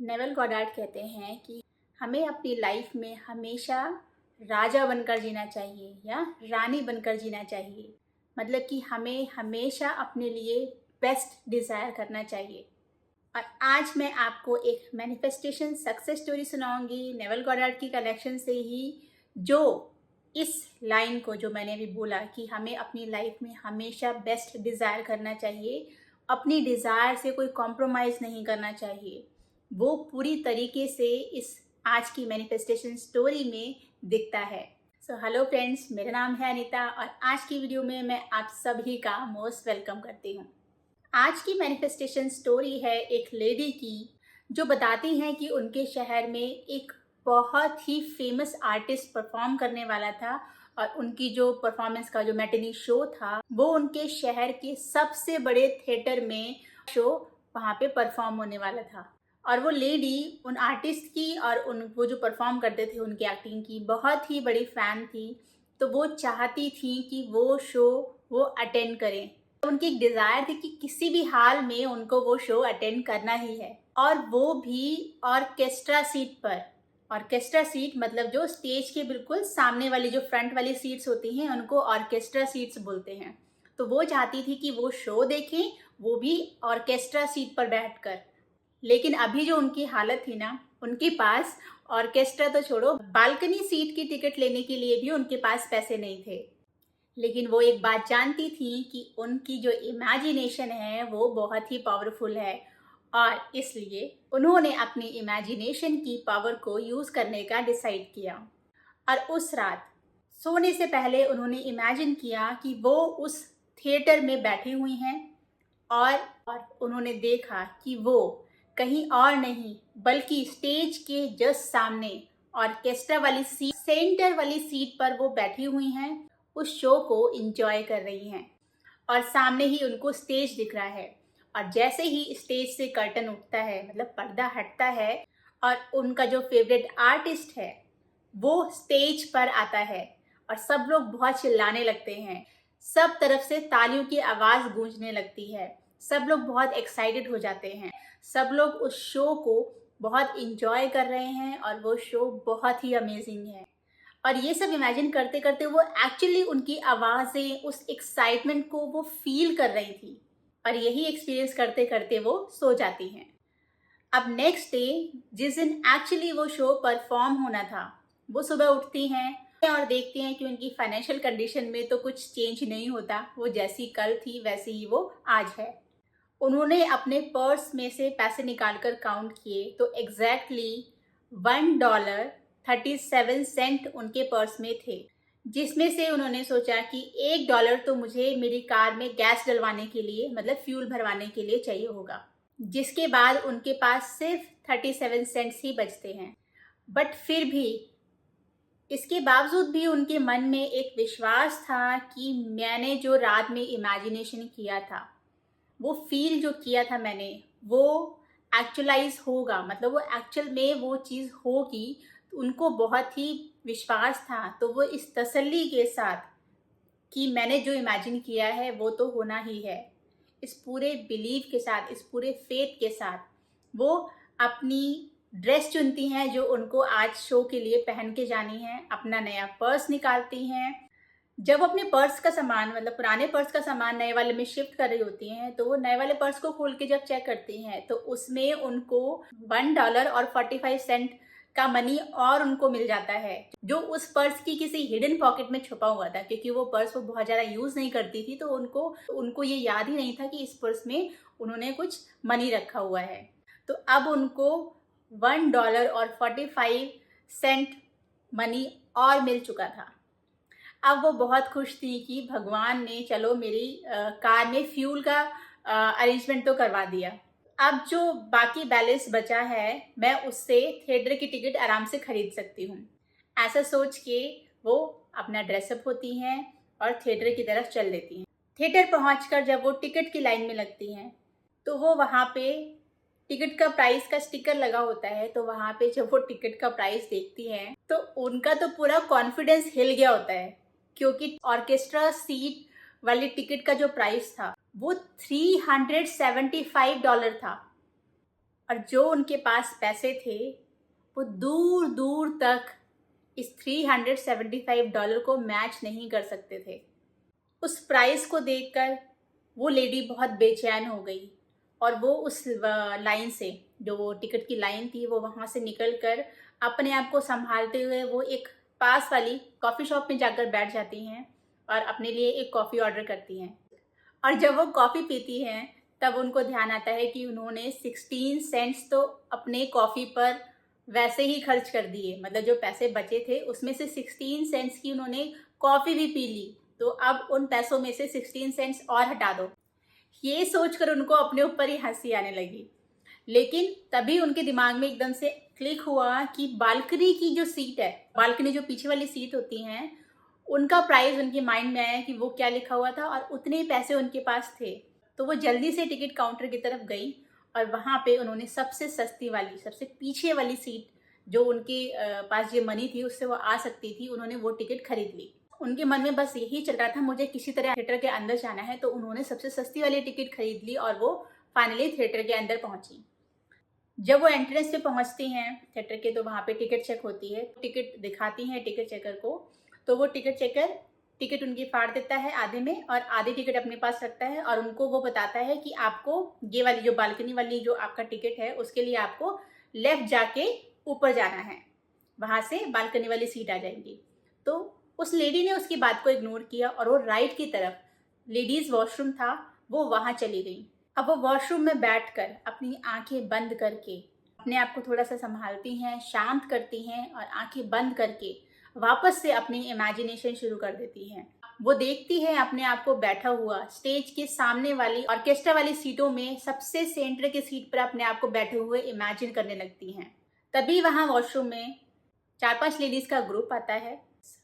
Naval Goddard कहते हैं कि हमें अपनी लाइफ में हमेशा राजा बनकर जीना चाहिए या रानी बनकर जीना चाहिए। मतलब कि हमें हमेशा अपने लिए बेस्ट डिज़ायर करना चाहिए। और आज मैं आपको एक मैनिफेस्टेशन सक्सेस स्टोरी सुनाऊंगी नेवल गॉडार्ड की कलेक्शन से ही, जो इस लाइन को जो मैंने अभी बोला कि हमें अपनी लाइफ में हमेशा बेस्ट डिज़ायर करना चाहिए, अपनी डिज़ायर से कोई कॉम्प्रोमाइज़ नहीं करना चाहिए, वो पूरी तरीके से इस आज की मैनिफेस्टेशन स्टोरी में दिखता है। सो हेलो फ्रेंड्स, मेरा नाम है अनीता और आज की वीडियो में मैं आप सभी का मोस्ट वेलकम करती हूँ। आज की मैनिफेस्टेशन स्टोरी है एक लेडी की, जो बताती हैं कि उनके शहर में एक बहुत ही फेमस आर्टिस्ट परफॉर्म करने वाला था और उनकी जो परफॉर्मेंस का जो मैटिनी शो था वो उनके शहर के सबसे बड़े थिएटर में शो वहाँ पे परफॉर्म होने वाला था। और वो लेडी उन आर्टिस्ट की और वो जो परफॉर्म करते थे उनकी एक्टिंग की बहुत ही बड़ी फ़ैन थी। तो वो चाहती थी कि वो शो वो अटेंड करें। उनकी एक डिज़ायर थी कि किसी भी हाल में उनको वो शो अटेंड करना ही है, और वो भी ऑर्केस्ट्रा सीट पर। ऑर्केस्ट्रा सीट मतलब जो स्टेज के बिल्कुल सामने वाली जो फ्रंट वाली सीट्स होती हैं उनको ऑर्केस्ट्रा सीट्स बोलते हैं। तो वो चाहती थी कि वो शो देखें, वो भी ऑर्केस्ट्रा सीट पर बैठकर। लेकिन अभी जो उनकी हालत थी ना, उनके पास ऑर्केस्ट्रा तो छोड़ो, बालकनी सीट की टिकट लेने के लिए भी उनके पास पैसे नहीं थे। लेकिन वो एक बात जानती थी कि उनकी जो इमेजिनेशन है वो बहुत ही पावरफुल है, और इसलिए उन्होंने अपनी इमेजिनेशन की पावर को यूज़ करने का डिसाइड किया। और उस रात सोने से पहले उन्होंने इमेजिन किया कि वो उस थिएटर में बैठी हुई हैं, और उन्होंने देखा कि वो कहीं और नहीं बल्कि स्टेज के जस्ट सामने ऑर्केस्ट्रा वाली सीट, सेंटर वाली सीट पर वो बैठी हुई हैं, उस शो को एंजॉय कर रही हैं। और सामने ही उनको स्टेज दिख रहा है, और जैसे ही स्टेज से कर्टन उठता है, मतलब पर्दा हटता है, और उनका जो फेवरेट आर्टिस्ट है वो स्टेज पर आता है, और सब लोग बहुत चिल्लाने लगते हैं, सब तरफ से तालियों की आवाज़ गूंजने लगती है, सब लोग बहुत एक्साइटेड हो जाते हैं, सब लोग उस शो को बहुत इंजॉय कर रहे हैं और वो शो बहुत ही अमेजिंग है। और ये सब इमेजिन करते करते वो एक्चुअली उनकी आवाज़ें, उस एक्साइटमेंट को वो फील कर रही थी, और यही एक्सपीरियंस करते करते वो सो जाती हैं। अब नेक्स्ट डे, जिस दिन एक्चुअली वो शो परफॉर्म होना था, वो सुबह उठती हैं और देखती हैं कि उनकी फाइनेंशियल कंडीशन में तो कुछ चेंज नहीं होता, वो जैसी कल थी वैसी ही वो आज है। उन्होंने अपने पर्स में से पैसे निकालकर काउंट किए तो एग्जैक्टली $1.37 उनके पर्स में थे, जिसमें से उन्होंने सोचा कि $1 तो मुझे मेरी कार में गैस डलवाने के लिए, मतलब फ्यूल भरवाने के लिए चाहिए होगा, जिसके बाद उनके पास सिर्फ 37 सेंट्स ही बचते हैं। बट फिर भी, इसके बावजूद भी उनके मन में एक विश्वास था कि मैंने जो रात में इमेजिनेशन किया था, वो फील जो किया था मैंने, वो एक्चुअलाइज होगा, मतलब वो एक्चुअल में वो चीज़ होगी। उनको बहुत ही विश्वास था, तो वो इस तसल्ली के साथ कि मैंने जो इमेजिन किया है वो तो होना ही है, इस पूरे बिलीव के साथ, इस पूरे फेथ के साथ वो अपनी ड्रेस चुनती हैं जो उनको आज शो के लिए पहन के जानी है, अपना नया पर्स निकालती हैं। जब अपने पर्स का सामान, मतलब पुराने पर्स का सामान नए वाले में शिफ्ट कर रही होती हैं, तो वो नए वाले पर्स को खोल के जब चेक करती हैं तो उसमें उनको $1.45 का मनी और उनको मिल जाता है, जो उस पर्स की किसी हिडन पॉकेट में छुपा हुआ था, क्योंकि वो पर्स वो बहुत ज़्यादा यूज़ नहीं करती थी, तो उनको ये याद ही नहीं था कि इस पर्स में उन्होंने कुछ मनी रखा हुआ है। तो अब उनको $1.45 मनी और मिल चुका था। अब वो बहुत खुश थी कि भगवान ने चलो मेरी कार में फ्यूल का अरेंजमेंट तो करवा दिया। अब जो बाकी बैलेंस बचा है, मैं उससे थिएटर की टिकट आराम से खरीद सकती हूँ। ऐसा सोच के वो अपना ड्रेसअप होती हैं और थिएटर की तरफ चल देती हैं। थिएटर पहुँचकर जब वो टिकट की लाइन में लगती हैं, तो वो वहाँ पे टिकट का प्राइस का स्टिकर लगा होता है, तो वहाँ पे जब वो टिकट का प्राइस देखती हैं तो उनका तो पूरा कॉन्फिडेंस हिल गया होता है, क्योंकि ऑर्केस्ट्रा सीट वाली टिकट का जो प्राइस था वो $375 था। और जो उनके पास पैसे थे वो दूर दूर तक इस $375 को मैच नहीं कर सकते थे। उस प्राइस को देखकर वो लेडी बहुत बेचैन हो गई और वो उस लाइन से, जो वो टिकट की लाइन थी, वो वहाँ से निकल कर अपने आप को संभालते हुए वो एक पास वाली कॉफ़ी शॉप में जाकर बैठ जाती हैं और अपने लिए एक कॉफ़ी ऑर्डर करती हैं। और जब वो कॉफ़ी पीती हैं तब उनको ध्यान आता है कि उन्होंने 16 सेंट्स तो अपने कॉफ़ी पर वैसे ही खर्च कर दिए। मतलब जो पैसे बचे थे उसमें से 16 सेंट्स की उन्होंने कॉफ़ी भी पी ली, तो अब उन पैसों में से 16 सेंट्स और हटा दो। ये सोचकर उनको अपने ऊपर ही हंसी आने लगी। लेकिन तभी उनके दिमाग में एकदम से क्लिक हुआ कि बालकनी की जो सीट है, बालकनी जो पीछे वाली सीट होती हैं, उनका प्राइस उनके माइंड में आया कि वो क्या लिखा हुआ था और उतने ही पैसे उनके पास थे। तो वो जल्दी से टिकट काउंटर की तरफ गई और वहाँ पे उन्होंने सबसे सस्ती वाली, सबसे पीछे वाली सीट, जो उनके पास जो मनी थी उससे वो आ सकती थी, उन्होंने वो टिकट खरीद ली। उनके मन में बस यही चल रहा था, मुझे किसी तरह थिएटर के अंदर जाना है। तो उन्होंने सबसे सस्ती वाली टिकट खरीद ली और वो फाइनली थिएटर के अंदर पहुंची। जब वो एंट्रेंस पे पहुंचती हैं थिएटर के, तो वहाँ पे टिकट चेक होती है। टिकट दिखाती हैं टिकट चेकर को, तो वो टिकट चेकर टिकट उनकी फाड़ देता है आधे में और आधी टिकट अपने पास रखता है और उनको वो बताता है कि आपको ये वाली जो बालकनी वाली जो आपका टिकट है उसके लिए आपको लेफ्ट जाके ऊपर जाना है, वहाँ से बालकनी वाली सीट आ जाएगी। तो उस लेडी ने उसकी बात को इग्नोर किया और वो राइट की तरफ, लेडीज़ वॉशरूम था, वो वहाँ चली गई। अब वो वॉशरूम में बैठकर अपनी आंखें बंद करके अपने आप को थोड़ा सा संभालती हैं, शांत करती हैं और आंखें बंद करके वापस से अपनी इमेजिनेशन शुरू कर देती हैं। वो देखती है अपने आप को बैठा हुआ स्टेज के सामने वाली ऑर्केस्ट्रा वाली सीटों में सबसे सेंटर की सीट पर अपने आप को बैठे हुए इमेजिन करने लगती हैं। तभी वहाँ वॉशरूम में 4-5 लेडीज़ का ग्रुप आता है।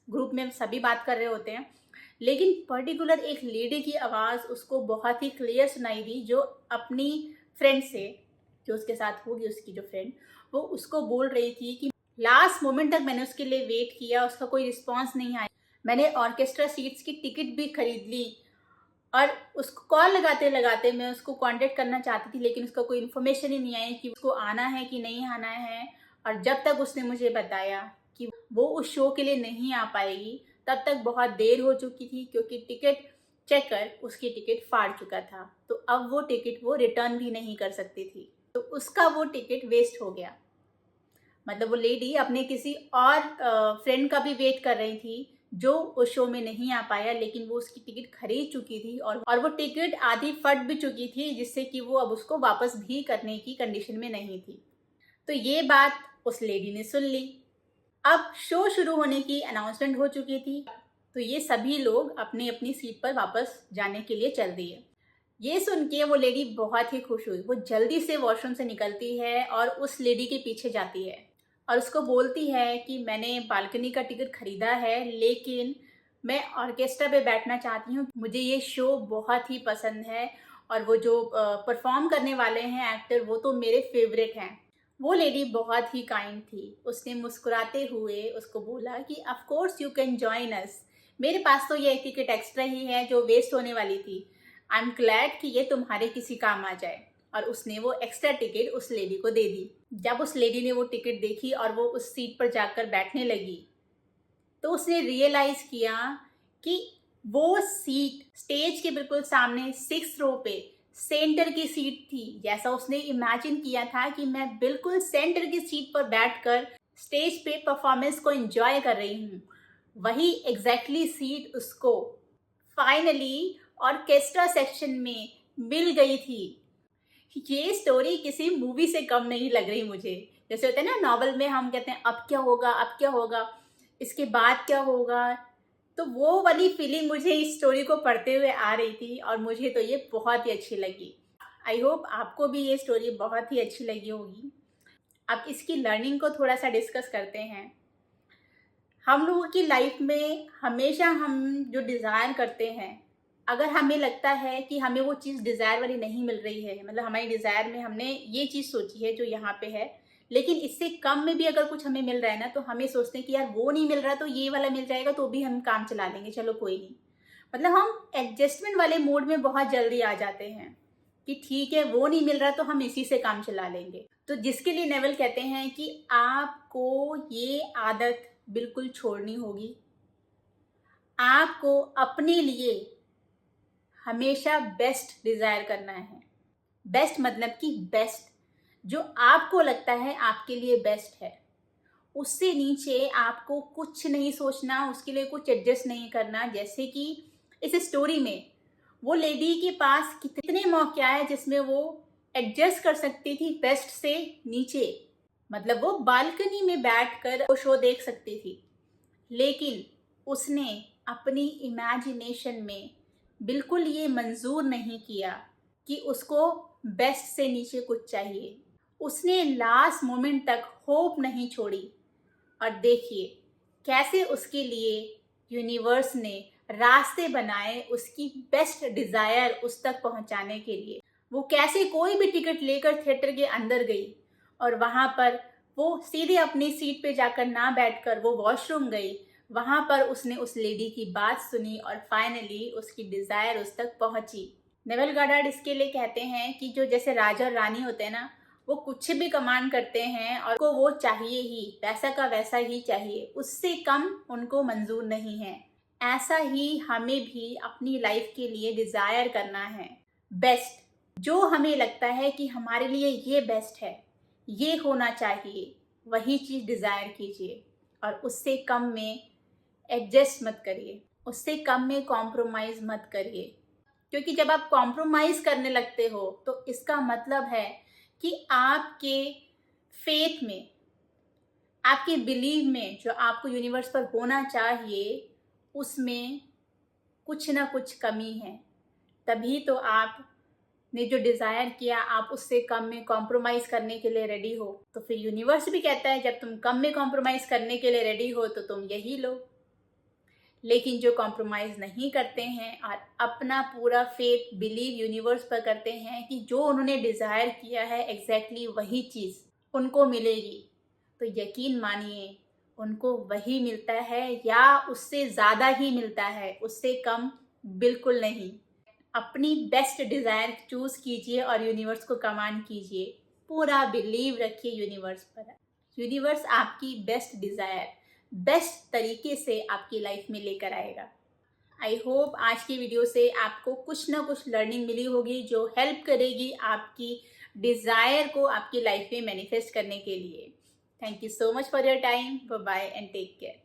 ग्रुप में सभी बात कर रहे होते हैं, लेकिन पर्टिकुलर एक लेडी की आवाज़ उसको बहुत ही क्लियर सुनाई दी, जो अपनी फ्रेंड से, जो उसके साथ होगी उसकी जो फ्रेंड, वो उसको बोल रही थी कि लास्ट मोमेंट तक मैंने उसके लिए वेट किया, उसका कोई रिस्पॉन्स नहीं आया, मैंने ऑर्केस्ट्रा सीट्स की टिकट भी खरीद ली और उसको कॉल लगाते लगाते मैं उसको कांटेक्ट करना चाहती थी, लेकिन उसका कोई इन्फॉर्मेशन ही नहीं आई कि उसको आना है कि नहीं आना है। और जब तक उसने मुझे बताया कि वो उस शो के लिए नहीं आ पाएगी, तब तक बहुत देर हो चुकी थी, क्योंकि टिकट चेकर उसकी टिकट फाड़ चुका था। तो अब वो टिकट वो रिटर्न भी नहीं कर सकती थी, तो उसका वो टिकट वेस्ट हो गया। मतलब वो लेडी अपने किसी और फ्रेंड का भी वेट कर रही थी जो उस शो में नहीं आ पाया, लेकिन वो उसकी टिकट खरीद चुकी थी और वो टिकट आधी फट भी चुकी थी, जिससे कि वो अब उसको वापस भी करने की कंडीशन में नहीं थी। तो ये बात उस लेडी ने सुन ली। अब शो शुरू होने की अनाउंसमेंट हो चुकी थी, तो ये सभी लोग अपनी अपनी सीट पर वापस जाने के लिए चल दिए। ये सुन के वो लेडी बहुत ही खुश हुई। वो जल्दी से वॉशरूम से निकलती है और उस लेडी के पीछे जाती है और उसको बोलती है कि मैंने बालकनी का टिकट खरीदा है, लेकिन मैं ऑर्केस्ट्रा पे बैठना चाहती हूँ, मुझे ये शो बहुत ही पसंद है और वो जो परफॉर्म करने वाले हैं एक्टर, वो तो मेरे फेवरेट हैं। वो लेडी बहुत ही काइंड थी। उसने मुस्कुराते हुए उसको बोला कि of course you can join us, मेरे पास तो ये टिकट एक्स्ट्रा ही है जो वेस्ट होने वाली थी। आई एम ग्लैड कि ये तुम्हारे किसी काम आ जाए। और उसने वो एक्स्ट्रा टिकट उस लेडी को दे दी। जब उस लेडी ने वो टिकट देखी और वो उस सीट पर जाकर बैठने लगी, तो उसने रियलाइज किया कि वो सीट स्टेज के बिल्कुल सामने 6th रो पे सेंटर की सीट थी। जैसा उसने इमेजिन किया था कि मैं बिल्कुल सेंटर की सीट पर बैठकर स्टेज पे परफॉर्मेंस को एंजॉय कर रही हूँ, वही एग्जैक्टली सीट उसको फाइनली ऑर्केस्ट्रा सेक्शन में मिल गई थी। ये स्टोरी किसी मूवी से कम नहीं लग रही मुझे। जैसे होता है ना नॉवल में, हम कहते हैं अब क्या होगा, अब क्या होगा, इसके बाद क्या होगा, तो वो वाली फीलिंग मुझे इस स्टोरी को पढ़ते हुए आ रही थी और मुझे तो ये बहुत ही अच्छी लगी। आई होप आपको भी ये स्टोरी बहुत ही अच्छी लगी होगी। अब इसकी लर्निंग को थोड़ा सा डिस्कस करते हैं। हम लोगों की लाइफ में हमेशा हम जो डिज़ायर करते हैं, अगर हमें लगता है कि हमें वो चीज़ डिज़ायर वाली नहीं मिल रही है, मतलब हमारी डिज़ायर में हमने ये चीज़ सोची है जो यहाँ पे है, लेकिन इससे कम में भी अगर कुछ हमें मिल रहा है ना, तो हमें सोचते हैं कि यार वो नहीं मिल रहा तो ये वाला मिल जाएगा तो भी हम काम चला लेंगे, चलो कोई नहीं। मतलब हम एडजस्टमेंट वाले मोड में बहुत जल्दी आ जाते हैं कि ठीक है वो नहीं मिल रहा तो हम इसी से काम चला लेंगे। तो जिसके लिए नेवल कहते हैं कि आपको ये आदत बिल्कुल छोड़नी होगी। आपको अपने लिए हमेशा बेस्ट डिज़ायर करना है। बेस्ट मतलब कि बेस्ट, जो आपको लगता है आपके लिए बेस्ट है, उससे नीचे आपको कुछ नहीं सोचना, उसके लिए कुछ एडजस्ट नहीं करना। जैसे कि इस स्टोरी में वो लेडी के पास कितने मौके आए जिसमें वो एडजस्ट कर सकती थी बेस्ट से नीचे, मतलब वो बालकनी में बैठकर वो शो देख सकती थी, लेकिन उसने अपनी इमेजिनेशन में बिल्कुल ये मंजूर नहीं किया कि उसको बेस्ट से नीचे कुछ चाहिए। उसने लास्ट मोमेंट तक होप नहीं छोड़ी, और देखिए कैसे उसके लिए यूनिवर्स ने रास्ते बनाए उसकी बेस्ट डिज़ायर उस तक पहुंचाने के लिए। वो कैसे कोई भी टिकट लेकर थिएटर के अंदर गई और वहाँ पर वो सीधे अपनी सीट पे जाकर ना बैठकर वो वॉशरूम गई। वहाँ पर उसने उस लेडी की बात सुनी और फाइनली उसकी डिज़ायर उस तक पहुँची। नेवल गॉडार्ड इसके लिए कहते हैं कि जो जैसे राजा और रानी होते हैं ना, वो कुछ भी कमांड करते हैं और उनको वो चाहिए ही, वैसा का वैसा ही चाहिए, उससे कम उनको मंजूर नहीं है। ऐसा ही हमें भी अपनी लाइफ के लिए डिज़ायर करना है बेस्ट। जो हमें लगता है कि हमारे लिए ये बेस्ट है, ये होना चाहिए, वही चीज़ डिज़ायर कीजिए और उससे कम में एडजस्ट मत करिए, उससे कम में कॉम्प्रोमाइज़ मत करिए। क्योंकि जब आप कॉम्प्रोमाइज़ करने लगते हो तो इसका मतलब है कि आपके फेथ में, आपके बिलीव में जो आपको यूनिवर्स पर होना चाहिए, उसमें कुछ ना कुछ कमी है। तभी तो आपने जो डिज़ायर किया आप उससे कम में कॉम्प्रोमाइज़ करने के लिए रेडी हो। तो फिर यूनिवर्स भी कहता है जब तुम कम में कॉम्प्रोमाइज़ करने के लिए रेडी हो तो तुम यही लो। लेकिन जो कॉम्प्रोमाइज़ नहीं करते हैं और अपना पूरा फेथ बिलीव यूनिवर्स पर करते हैं कि जो उन्होंने डिज़ायर किया है एग्जैक्टली वही चीज़ उनको मिलेगी, तो यकीन मानिए उनको वही मिलता है या उससे ज़्यादा ही मिलता है, उससे कम बिल्कुल नहीं। अपनी बेस्ट डिज़ायर चूज़ कीजिए और यूनिवर्स को कमांड कीजिए। पूरा बिलीव रखिए यूनिवर्स पर। यूनिवर्स आपकी बेस्ट डिज़ायर बेस्ट तरीके से आपकी लाइफ में लेकर आएगा। आई होप आज की वीडियो से आपको कुछ ना कुछ लर्निंग मिली होगी जो हेल्प करेगी आपकी डिज़ायर को आपकी लाइफ में मैनिफेस्ट करने के लिए। Thank you so much for your time. Bye bye and take care.